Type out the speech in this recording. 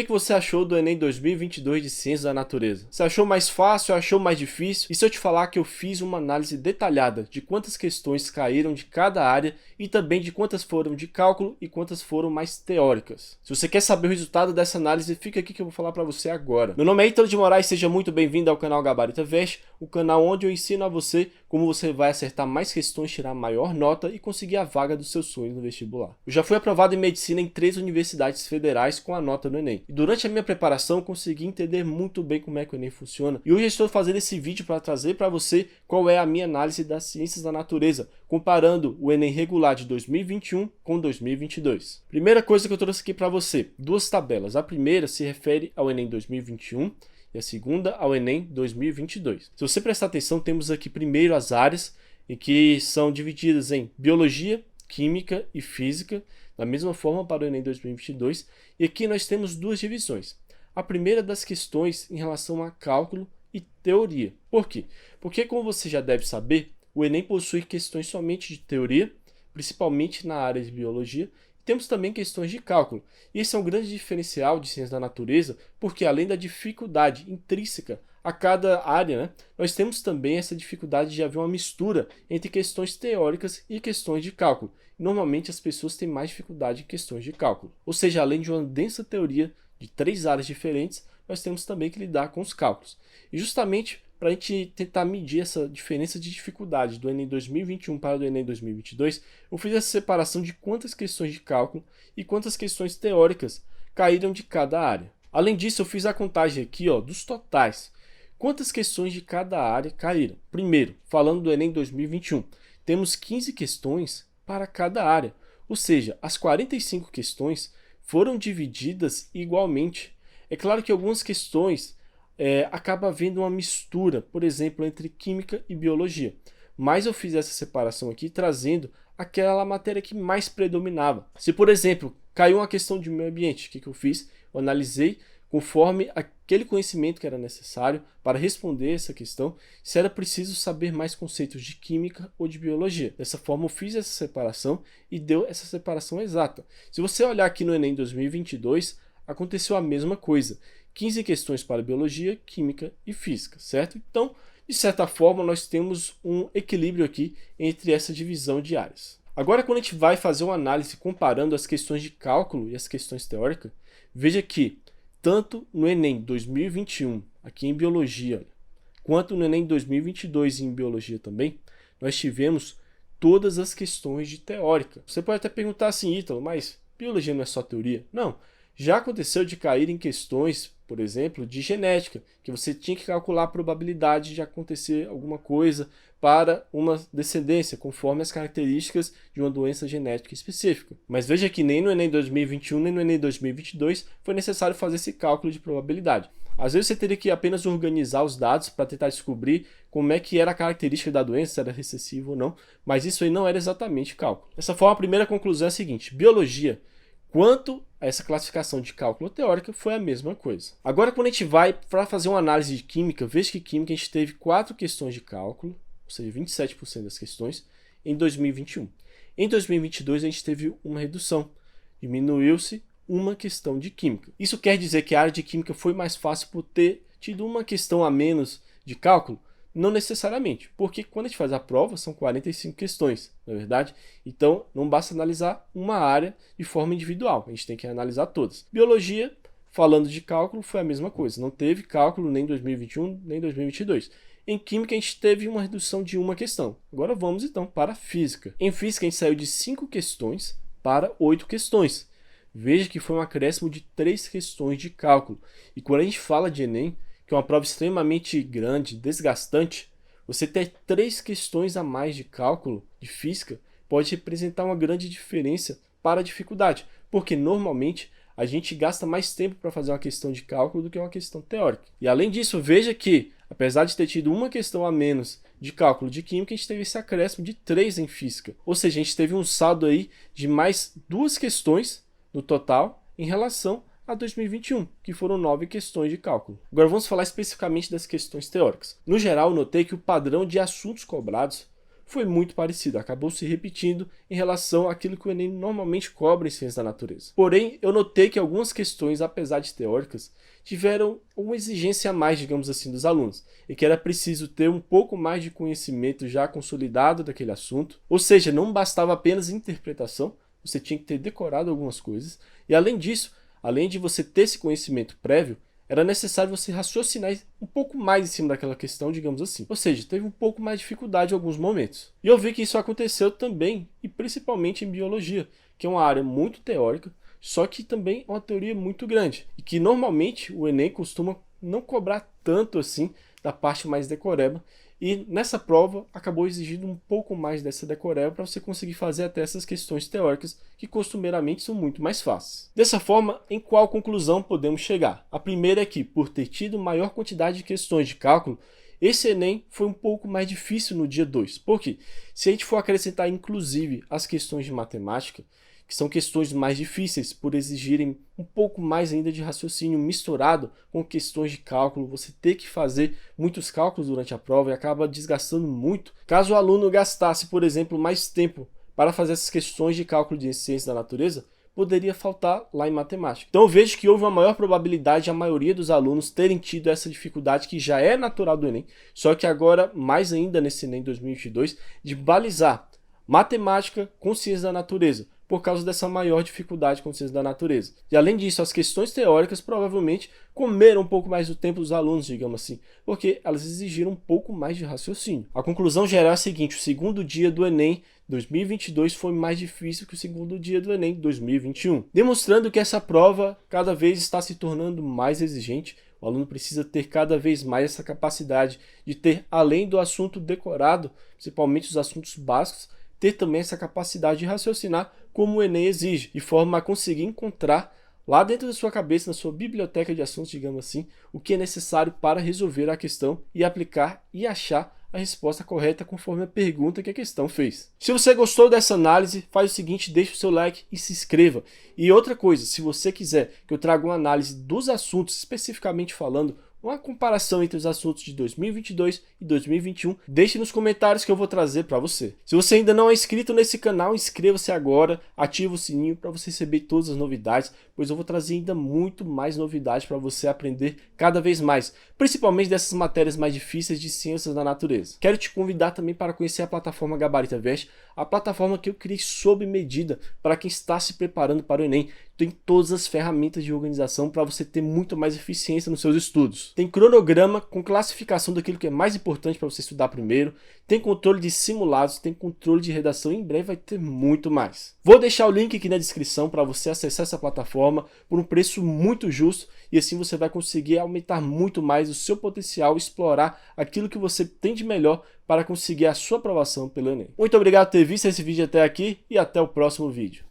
que você achou do Enem 2022 de Ciências da Natureza? Você achou mais fácil, achou mais difícil? E se eu te falar que eu fiz uma análise detalhada de quantas questões caíram de cada área e também de quantas foram de cálculo e quantas foram mais teóricas? Se você quer saber o resultado dessa análise, fica aqui que eu vou falar para você agora. Meu nome é Ítalo de Moraes, seja muito bem-vindo ao canal Gabarito Veste, o canal onde eu ensino a você como você vai acertar mais questões, tirar maior nota e conseguir a vaga dos seus sonhos no vestibular. Eu já fui aprovado em medicina em 3 universidades federais com a nota do Enem. E durante a minha preparação, eu consegui entender muito bem como é que o Enem funciona. E hoje eu estou fazendo esse vídeo para trazer para você qual é a minha análise das ciências da natureza, comparando o Enem regular de 2021 com 2022. Primeira coisa que eu trouxe aqui para você, 2 tabelas. A primeira se refere ao Enem 2021 e a segunda ao Enem 2022. Se você prestar atenção, temos aqui primeiro as áreas em que são divididas em biologia, química e física, da mesma forma para o Enem 2022, e aqui nós temos 2 divisões. A primeira das questões em relação a cálculo e teoria. Por quê? Porque, como você já deve saber, o Enem possui questões somente de teoria, principalmente na área de biologia. Temos também questões de cálculo. E esse é um grande diferencial de ciências da natureza, porque além da dificuldade intrínseca a cada área, nós temos também essa dificuldade de haver uma mistura entre questões teóricas e questões de cálculo. Normalmente as pessoas têm mais dificuldade em questões de cálculo. Ou seja, além de uma densa teoria de 3 áreas diferentes, nós temos também que lidar com os cálculos. E justamente para a gente tentar medir essa diferença de dificuldade do Enem 2021 para o Enem 2022, eu fiz essa separação de quantas questões de cálculo e quantas questões teóricas caíram de cada área. Além disso, eu fiz a contagem aqui dos totais. Quantas questões de cada área caíram? Primeiro, falando do Enem 2021, temos 15 questões para cada área, ou seja, as 45 questões foram divididas igualmente. É claro que algumas questões acaba havendo uma mistura, por exemplo, entre química e biologia. Mas eu fiz essa separação aqui trazendo aquela matéria que mais predominava. Se, por exemplo, caiu uma questão de meio ambiente, o que eu fiz? Eu analisei conforme aquele conhecimento que era necessário para responder essa questão, se era preciso saber mais conceitos de química ou de biologia. Dessa forma, eu fiz essa separação e deu essa separação exata. Se você olhar aqui no Enem 2022, aconteceu a mesma coisa. 15 questões para biologia, química e física, certo? Então, de certa forma, nós temos um equilíbrio aqui entre essa divisão de áreas. Agora, quando a gente vai fazer uma análise comparando as questões de cálculo e as questões teóricas, veja que tanto no Enem 2021, aqui em biologia, quanto no Enem 2022 em biologia também, nós tivemos todas as questões de teórica. Você pode até perguntar assim, Ítalo, mas biologia não é só teoria? Não. Já aconteceu de cair em questões, por exemplo, de genética, que você tinha que calcular a probabilidade de acontecer alguma coisa para uma descendência, conforme as características de uma doença genética específica. Mas veja que nem no Enem 2021, nem no Enem 2022 foi necessário fazer esse cálculo de probabilidade. Às vezes você teria que apenas organizar os dados para tentar descobrir como é que era a característica da doença, se era recessiva ou não, mas isso aí não era exatamente cálculo. Dessa forma, a primeira conclusão é a seguinte: biologia, quanto a essa classificação de cálculo teórica, foi a mesma coisa. Agora, quando a gente vai para fazer uma análise de química, veja que química a gente teve 4 questões de cálculo, ou seja, 27% das questões, em 2021. Em 2022, a gente teve uma redução, diminuiu-se uma questão de química. Isso quer dizer que a área de química foi mais fácil por ter tido uma questão a menos de cálculo? Não necessariamente, porque quando a gente faz a prova são 45 questões, não é verdade? Então não basta analisar uma área de forma individual, a gente tem que analisar todas. Biologia, falando de cálculo, foi a mesma coisa, não teve cálculo nem 2021 nem 2022. Em química a gente teve uma redução de uma questão. Agora vamos então para a física. Em física a gente saiu de 5 questões para 8 questões. Veja que foi um acréscimo de 3 questões de cálculo. E quando a gente fala de Enem, que é uma prova extremamente grande, desgastante, você ter 3 questões a mais de cálculo de física pode representar uma grande diferença para a dificuldade, porque normalmente a gente gasta mais tempo para fazer uma questão de cálculo do que uma questão teórica. E além disso, veja que, apesar de ter tido uma questão a menos de cálculo de química, a gente teve esse acréscimo de 3 em física. Ou seja, a gente teve um saldo aí de mais 2 questões no total em relação a 2021, que foram 9 questões de cálculo. Agora vamos falar especificamente das questões teóricas. No geral, eu notei que o padrão de assuntos cobrados foi muito parecido, acabou se repetindo em relação àquilo que o Enem normalmente cobra em ciências da natureza. Porém, eu notei que algumas questões, apesar de teóricas, tiveram uma exigência a mais, digamos assim, dos alunos, e que era preciso ter um pouco mais de conhecimento já consolidado daquele assunto, ou seja, não bastava apenas interpretação, você tinha que ter decorado algumas coisas, e além disso, além de você ter esse conhecimento prévio, era necessário você raciocinar um pouco mais em cima daquela questão, digamos assim. Ou seja, teve um pouco mais de dificuldade em alguns momentos. E eu vi que isso aconteceu também, e principalmente em biologia, que é uma área muito teórica, só que também é uma teoria muito grande, e que normalmente o Enem costuma não cobrar tanto assim da parte mais decoreba, e nessa prova acabou exigindo um pouco mais dessa decoreba para você conseguir fazer até essas questões teóricas que costumeiramente são muito mais fáceis. Dessa forma, em qual conclusão podemos chegar? A primeira é que, por ter tido maior quantidade de questões de cálculo, esse Enem foi um pouco mais difícil no dia 2. Por quê? Se a gente for acrescentar inclusive as questões de matemática, que são questões mais difíceis por exigirem um pouco mais ainda de raciocínio misturado com questões de cálculo, você ter que fazer muitos cálculos durante a prova e acaba desgastando muito. Caso o aluno gastasse, por exemplo, mais tempo para fazer essas questões de cálculo de ciência da natureza, poderia faltar lá em matemática. Então eu vejo que houve uma maior probabilidade de a maioria dos alunos terem tido essa dificuldade que já é natural do Enem, só que agora, mais ainda nesse Enem 2022, de balizar matemática com ciência da natureza, por causa dessa maior dificuldade com ciência da natureza. E além disso, as questões teóricas provavelmente comeram um pouco mais do tempo dos alunos, digamos assim, porque elas exigiram um pouco mais de raciocínio. A conclusão geral é a seguinte: o segundo dia do Enem 2022 foi mais difícil que o segundo dia do Enem 2021, demonstrando que essa prova cada vez está se tornando mais exigente. O aluno precisa ter cada vez mais essa capacidade de ter, além do assunto decorado, principalmente os assuntos básicos, ter também essa capacidade de raciocinar como o Enem exige, de forma a conseguir encontrar lá dentro da sua cabeça, na sua biblioteca de assuntos, digamos assim, o que é necessário para resolver a questão e aplicar e achar a resposta correta conforme a pergunta que a questão fez. Se você gostou dessa análise, faz o seguinte: deixe o seu like e se inscreva. E outra coisa, se você quiser que eu traga uma análise dos assuntos, especificamente falando, uma comparação entre os assuntos de 2022 e 2021, deixe nos comentários que eu vou trazer para você. Se você ainda não é inscrito nesse canal, inscreva-se agora, ative o sininho para você receber todas as novidades, pois eu vou trazer ainda muito mais novidades para você aprender cada vez mais, principalmente dessas matérias mais difíceis de ciências da natureza. Quero te convidar também para conhecer a plataforma GabaritaVest, a plataforma que eu criei sob medida para quem está se preparando para o Enem. Tem todas as ferramentas de organização para você ter muito mais eficiência nos seus estudos. Tem cronograma com classificação daquilo que é mais importante para você estudar primeiro, tem controle de simulados, tem controle de redação e em breve vai ter muito mais. Vou deixar o link aqui na descrição para você acessar essa plataforma por um preço muito justo e assim você vai conseguir aumentar muito mais o seu potencial, explorar aquilo que você tem de melhor para conseguir a sua aprovação pelo Enem. Muito obrigado por ter visto esse vídeo até aqui e até o próximo vídeo.